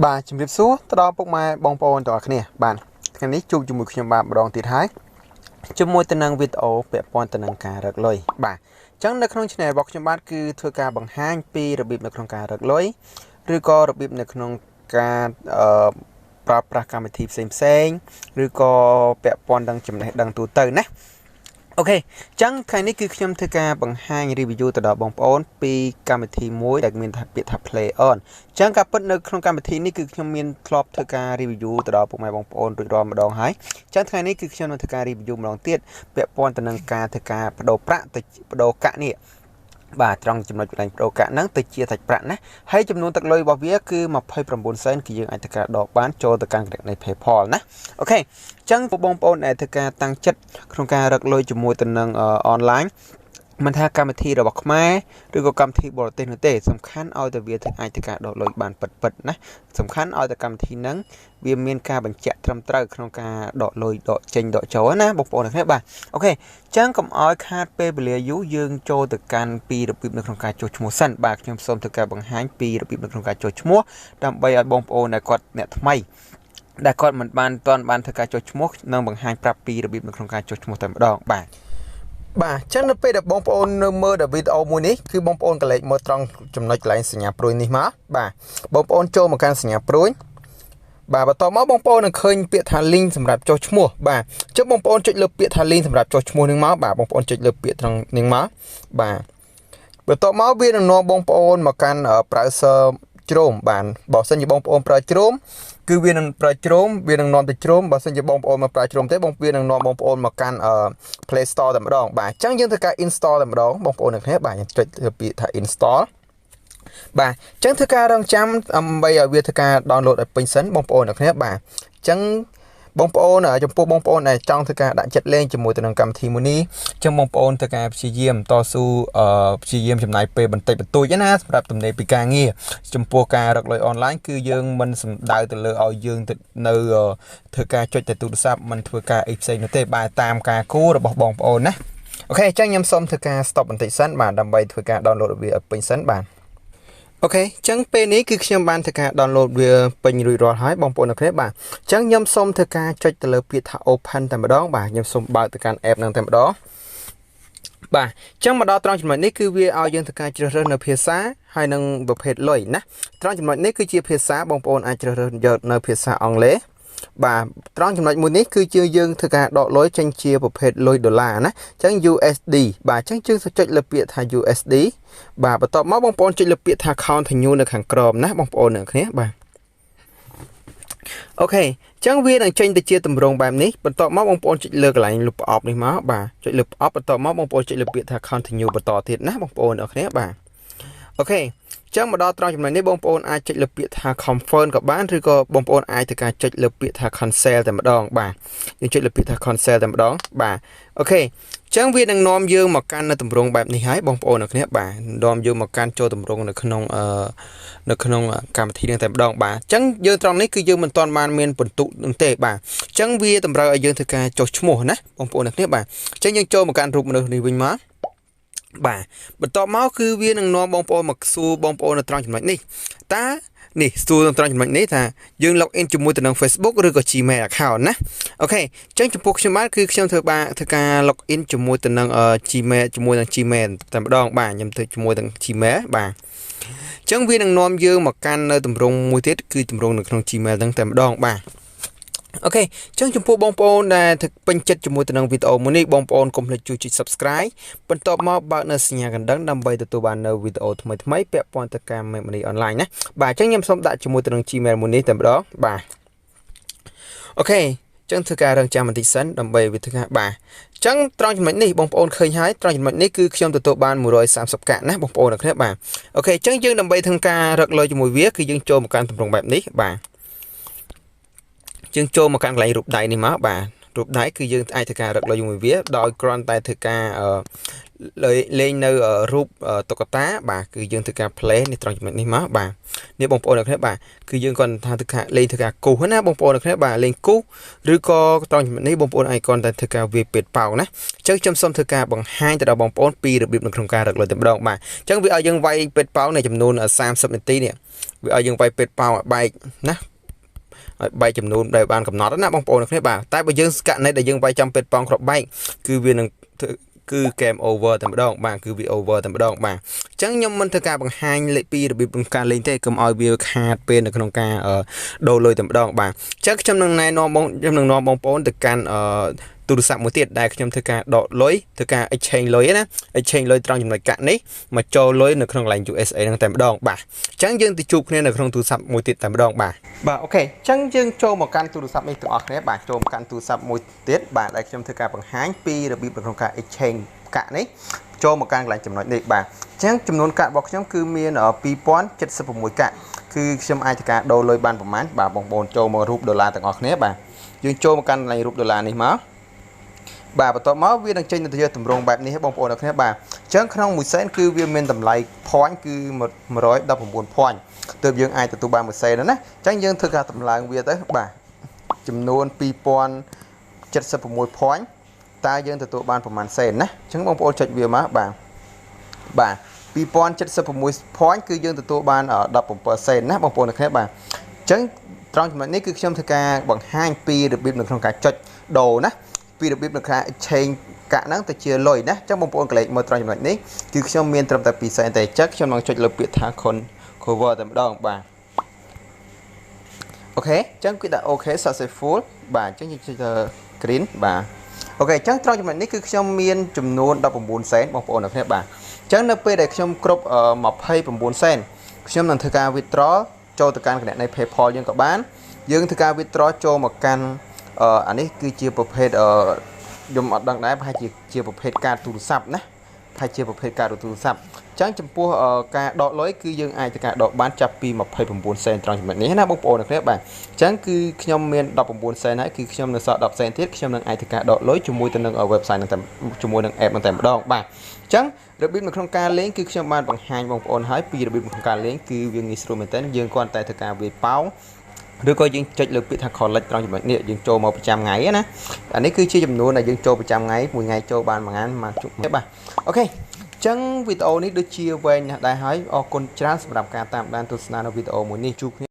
បាទជំរាបសួរទៅដល់ពុកម៉ែបងប្អូនទាំងអស់គ្នាបាទថ្ងៃនេះជួបជាមួយខ្ញុំបាទម្ដងទៀតហើយជាមួយទៅនឹងវីដេអូពាក់ព័ន្ធទៅនឹងការរកលុយបាទអញ្ចឹងនៅក្នុង channel របស់ខ្ញុំបាទគឺធ្វើការបង្ហាញពីរបៀបនៅក្នុងការរកលុយឬក៏របៀបនៅក្នុងការប្រើប្រាស់កម្មវិធីផ្សេងឬក៏ពាក់ព័ន្ធនឹងចំណេះដឹងទូទៅណាអូខេអញ្ចឹងថ្ងៃនេះគឺខ្ញុំធ្វើការបង្ហាញ review ទៅដល់បងប្អូនពីកម្មវិធីមួយដែលមានថាពាក្យថា Play&Earn អញ្ចឹងការពិតនៅក្នុងកម្មវិធីនេះគឺខ្ញុំមានធ្លាប់ធ្វើការ review ទៅដល់ពុកម៉ែបងប្អូនរួចរាល់ម្ដងហើយអញ្ចឹងថ្ងៃនេះគឺខ្ញុំនឹងធ្វើការ review ម្ដងទៀតពាក់ព័ន្ធទៅនឹងការធ្វើការបដូរប្រាក់ទៅបដូរកាក់នេះបាទត្រង់ចំណុចបណ្ដាញបដូរកាក់ហ្នឹងទៅជាសាច់ប្រាក់ណាហើយចំនួនទឹកលុយរបស់វាគឺ29សេនគឺយើងអាចធ្វើការដកបានចូលទៅកាន់គណនី PayPal ណាអូខេអញ្ចឹងបងប្អូនដែលធ្វើការតាំងចិត្តក្នុងការរកលុយជាមួយទៅនឹងអនឡាញមិនថាកម្មវិធីរបស់ខ្មែរឬក៏កម្មវិធីបរទេសនោះទេសំខាន់ឲ្យតែវាអាចធ្វើការដកលុយបានពិតណាសំខាន់ឲ្យតែកម្មវិធីហ្នឹងវាមានការបញ្ជាក់ត្រឹមត្រូវក្នុងការដកលុយដកចេញដកចូលណាបងប្អូនគ្នាបាទអូខេអញ្ចឹងកុំឲ្យខាតពេលវេលាយូរយើងចូលទៅកាន់ពីរបៀបនៅក្នុងការចុះឈ្មោះសិនបាទខ្ញុំសូមធ្វើការបង្ហាញពីរបៀបនៅក្នុងការចុះឈ្មោះដើម្បីឲ្យបងប្អូនដែលគាត់អ្នកថ្មីដែលគាត់មិនបានធ្វើការចុះឈ្មោះនឹងបង្ហាញប្រាប់ពីរបៀបនៅក្នុងការចុះឈ្មោះតែម្ដងបាទបាទអញ្ចឹងនៅពេលដែលបងប្អូននៅមើលដល់វីដេអូមួយនេះគឺបងប្អូនកលេចមើលត្រង់ចំណុចកន្លែងសញ្ញាព្រួយនេះមកបាទបងប្អូនចូលមកកាន់សញ្ញាព្រួយបាទបន្ទាប់មកបងប្អូននឹងឃើញពាក្យថា link សម្រាប់ចុះឈ្មោះបាទអញ្ចឹងបងប្អូនចុចលើពាក្យថា link សម្រាប់ចុះឈ្មោះនឹងមកបាទបងប្អូនចុចលើពាក្យត្រង់នេះមកបាទបន្ទាប់មកវានឹងនាំបងប្អូនមកកាន់ browser ជ្រោមបាទបើសិនជាបងប្អូនប្រើជ្រោមគឺវានឹងប្រើជ្រោមវានឹងនាំទៅជ្រោមបើសិនជាបងប្អូនមកប្រើជ្រោមទេវានឹងនាំបងប្អូនមកកាន់ Play Store តែម្ដងបាទអញ្ចឹងយើងធ្វើការ install តែម្ដងបងប្អូនទាំងគ្នាបាទយើងចុចលើពាក្យថា install បាទអញ្ចឹងធ្វើការរងចាំដើម្បីឲ្យវាធ្វើការ download ឲ្យពេញសិនបងប្អូនទាំងគ្នាបាទអញ្ចឹងបងប្អូនចំពោះបងប្អូនដែលចង់ធ្វើការដាក់ចិត្តលេងជាមួយទៅនឹងកម្មវិធីមួយនេះអញ្ចឹងបងប្អូនធ្វើការព្យាយាមតស៊ូព្យាយាមចំណាយពេលបន្តិចបន្តួចណាសម្រាប់ទំនេរពីការងារចំពោះការរកលុយអនឡាញគឺយើងមិនសំដៅទៅលើឲ្យយើងទៅនៅធ្វើការចុចតែទូរស័ព្ទមិនធ្វើការអីផ្សេងនោះទេបាទតាមការគោលរបស់បងប្អូនណាអូខេអញ្ចឹងខ្ញុំសូមធ្វើការ stop បន្តិចសិនបាទដើម្បីធ្វើការ download វាឲ្យពេញសិនបាទអូខេអញ្ចឹងពេលនេះគឺខ្ញុំបានធ្វើការ download វាពេញរួចរាល់ហើយបងប្អូនអ្នកគ្នាបាទអញ្ចឹងខ្ញុំសូមធ្វើការចុចទៅលើពាក្យថា open តែម្ដងបាទខ្ញុំសូមបើកទៅកាន់ app ហ្នឹងតែម្ដងបាទអញ្ចឹងមកដល់ត្រង់ចំណុចនេះគឺវាឲ្យយើងធ្វើការជ្រើសរើសនៅភាសាហើយនឹងប្រភេទលុយណាត្រង់ចំណុចនេះគឺជាភាសាបងប្អូនអាចជ្រើសរើសយកនៅភាសាអង់គ្លេសបាទត្រង់ចំណុចមួយនេះគឺជាយើងធ្វើការដកលុយចេញជាប្រភេទលុយដុល្លារណាអញ្ចឹង USD បាទអញ្ចឹងយើងចុចលើពាក្យថា USD បាទបន្ទាប់មកបងប្អូនចុចលើពាក្យថា Continue នៅខាងក្រោមណាបងប្អូនអ្នកគ្នាបាទអូខេអញ្ចឹងវានឹងចេញទៅជាទម្រង់បែបនេះបន្ទាប់មកបងប្អូនចុចលើកន្លែងលុបប្រអប់នេះមកបាទចុចលើប្រអប់បន្ទាប់មកបងប្អូនចុចលើពាក្យថា Continue បន្តទៀតណាបងប្អូនអ្នកគ្នាបាទអូខេអញ្ចឹងមកដល់ត្រង់ចំណុចនេះបងប្អូនអាចចុចលើពាក្យថា confirm ក៏បានឬក៏បងប្អូនអាចធ្វើការចុចលើពាក្យថា cancel តែម្ដងបាទយើងចុចលើពាក្យថា cancel តែម្ដងបាទអូខេអញ្ចឹងវានឹងនាំយើងមកកាន់នៅទម្រង់បែបនេះហើយបងប្អូនអ្នកគ្នាបាទនាំយើងមកកាន់ចូលទម្រង់នៅក្នុងកម្មវិធីនេះតែម្ដងបាទអញ្ចឹងយើងត្រង់នេះគឺយើងមិនទាន់បានមានបន្ទុកនោះទេបាទអញ្ចឹងវាតម្រូវឲ្យយើងធ្វើការចុះឈ្មោះណាបងប្អូនអ្នកគ្នាបាទអញ្ចឹងយើងចូលមកកាន់រូបមនុស្សនេះវិញមកបាទបន្ទាប់មកគឺវានឹងនាំបងប្អូនមកសួរបងប្អូននៅត្រង់ចំណុចនេះតើនេះសួរនៅត្រង់ចំណុចនេះថាយើង log in ជាមួយទៅនឹង Facebook ឬក៏ Gmail account ណាអូខេអញ្ចឹងចំពោះខ្ញុំបាទគឺខ្ញុំធ្វើការ log in ជាមួយទៅនឹង Gmail ជាមួយនឹង Gmail តែម្ដងបាទខ្ញុំធ្វើជាមួយនឹង Gmail បាទអញ្ចឹងវានឹងនាំយើងមកកាន់នៅទម្រង់មួយទៀតគឺទម្រង់នៅក្នុង Gmail ហ្នឹងតែម្ដងបាទអូខេអញ្ចឹងចំពោះបងប្អូនដែលពេញចិត្តជាមួយទៅនឹងវីដេអូមួយនេះបងប្អូនកុំភ្លេចជួយចុច Subscribe បន្ទាប់មកបើកនៅសញ្ញាកណ្ដឹងដើម្បីទទួលបាននៅវីដេអូថ្មីៗពាក់ព័ន្ធទៅការ Money Online ណាបាទអញ្ចឹងខ្ញុំសូមដាក់ជាមួយទៅនឹង Gmail មួយនេះតែម្ដងបាទអូខេអញ្ចឹងធ្វើការរងចាំបន្តិចសិនដើម្បីវាធ្វើការបាទអញ្ចឹងត្រង់ចំណុចនេះបងប្អូនឃើញហើយត្រង់ចំណុចនេះគឺខ្ញុំទទួលបាន130កាក់ណាបងប្អូនអ្នកគ្នាបាទអូខេអញ្ចឹងយើងដើម្បីធ្វើការរកលុយជាមួយវាគឺយើងចូលមកកាន់ទម្រង់បែបនេះបាទយើងចូលមកកាន់កន្លែងរូបដៃនេះមកបាទ រូបដៃគឺយើងអាចធ្វើការរឹកលុយជាមួយវាដោយគ្រាន់តែធ្វើការលេងនៅរូបតុក្កតាបាទគឺយើងធ្វើការ play នេះត្រង់ចំណុចនេះមកបាទនេះបងប្អូនអ្នកគ្នាបាទគឺយើងគាត់ថាធ្វើការលេងធ្វើការគូសណាបងប្អូនអ្នកគ្នាបាទលេងគូសឬក៏ត្រង់ចំណុចនេះបងប្អូនអាចគាត់តែធ្វើការវាពេតប៉ោងណាអញ្ចឹងខ្ញុំសូមធ្វើការបង្ហាញទៅដល់បងប្អូនពីរបៀបនៅក្នុងការរឹកលុយតែម្ដងបាទអញ្ចឹងវាឲ្យយើងវាយពេតប៉ោងในចំនួន30នាទីនេះវាឲ្យយើងវាយពេតប៉ោងឲ្យបែកណាឲ្យបែកចំនួនដែលបានកំណត់ណាបងប្អូនអ្នកគ្នាបាទតែបើយើងស្កាត់នៃដែលយើងវាយចំពេតប៉ោងគ្រប់បែកគឺវានឹងគឺ game over តែម្ដងបាទគឺវា over តែម្ដងបាទអញ្ចឹងខ្ញុំមិនធ្វើការបង្ហាញលេខពីរបៀបក្នុងការលេងទេកុំឲ្យវាខាតពេលនៅក្នុងការដូរលុយតែម្ដងបាទអញ្ចឹងខ្ញុំនឹងណែនាំបងប្អូនទៅកាន់ទូរស័ព្ទមួយទៀតដែលខ្ញុំធ្វើការដកលុយធ្វើការ exchange លុយណា exchange លុយត្រង់ចំណុចកាក់នេះមកចូលលុយនៅក្នុង line USA ហ្នឹងតែម្ដងបាទអញ្ចឹងយើងទៅជួបគ្នានៅក្នុងទូរស័ព្ទមួយទៀតតែម្ដងបាទអូខេអញ្ចឹងយើងចូលមកកាន់ទូរស័ព្ទនេះទាំងអស់គ្នាបាទចូលមកកាន់ទូរស័ព្ទមួយទៀតបាទដែលខ្ញុំធ្វើការបង្ហាញពីរបៀបនៅក្នុងការ exchange កាក់នេះចូលមកកាន់កន្លែងចំណុចនេះបាទអញ្ចឹងចំនួនកាក់របស់ខ្ញុំគឺមាន2076កាក់គឺខ្ញុំអាចធ្វើការដូរលុយបានប្រហែលបាទបងប្អូនចូលមករូបដុល្លារទាំងអស់គ្នាបាទយើងចូលមកកាន់កន្លែងរូបដុល្លារនេះមកបាទបន្ទាប់មកវានឹងចេញទៅជាទម្រង់បែបនេះបងប្អូនអ្នកគ្នាបាទអញ្ចឹងក្នុង1សេនគឺវាមានតម្លៃ point គឺ119 point ទើបយើងអាចទទួលបាន1សេនណាអញ្ចឹងយើងធ្វើការតម្លើងវាទៅបាទចំនួន2076 point តើយើងទទួលបានប្រហែលសេនណាអញ្ចឹងបងប្អូនចុចវាមកបាទ2076 point គឺយើងទទួលបាន17សេនណាបងប្អូនអ្នកគ្នាបាទអញ្ចឹងត្រង់ចំណុចនេះគឺខ្ញុំធ្វើការបង្ហាញពីរបៀបនៅក្នុងការចុចដូរណាពីរបៀបនៅក្នុង exchange កាក់ហ្នឹងទៅជាលុយណាអញ្ចឹងបងប្អូនកលេចមើលត្រង់ចំណុចនេះគឺខ្ញុំមានត្រឹមតែ2សេនតែអញ្ចឹងខ្ញុំនឹងចុចលើពាក្យថា cover តែម្ដងបាទអូខេអញ្ចឹងគឺដាក់ OK successful បាទអញ្ចឹងយើងចុចទៅ green បាទអូខេអញ្ចឹងត្រង់ចំណុចនេះគឺខ្ញុំមានចំនួន19សេនបងប្អូនអ្នកគ្នាបាទអញ្ចឹងនៅពេលដែលខ្ញុំគ្រប់29សេនខ្ញុំនឹងធ្វើការ withdraw ចូលទៅកាន់គណនី PayPal យើងក៏បានយើងធ្វើការ withdraw ចូលមកកាន់អានេះគឺជាប្រភេទខ្ញុំអត់ដឹងដែរប្រហែលជាប្រភេទកាតទូរស័ព្ទណាប្រហែលជាប្រភេទកាតទូរស័ព្ទអញ្ចឹងចំពោះការដកលុយគឺយើងអាចធ្វើការដកបានចាប់ពី29សេនត្រង់ចំណុចនេះណាបងប្អូនអ្នកគ្នាបាទអញ្ចឹងគឺខ្ញុំមាន19សេនហើយគឺខ្ញុំនៅសល់10សេនទៀតខ្ញុំនឹងអាចធ្វើការដកលុយជាមួយទៅនឹង website ហ្នឹងតែជាមួយនឹង app ហ្នឹងតែម្ដងបាទអញ្ចឹងរបៀបនៅក្នុងការលេងគឺខ្ញុំបានបង្ហាញបងប្អូនហើយពីរបៀបក្នុងការលេងគឺវាងាយស្រួលមែនទែនយើងគ្រាន់តែធ្វើការវាយប៉ោងឬក៏យើងចុចលើពាក្យថា collect ត្រង់ចំណុចនេះយើងចូលមកប្រចាំថ្ងៃណាអានេះគឺជាចំនួនដែលយើងចូលប្រចាំថ្ងៃមួយថ្ងៃចូលបានមួយថ្ងៃមកជុំបាទអូខេអញ្ចឹងវីដេអូនេះដូចជាវែងណាស់ដែរហើយអរគុណច្រើនសម្រាប់ការតាមដានទស្សនានៅវីដេអូមួយនេះជួបគ្នា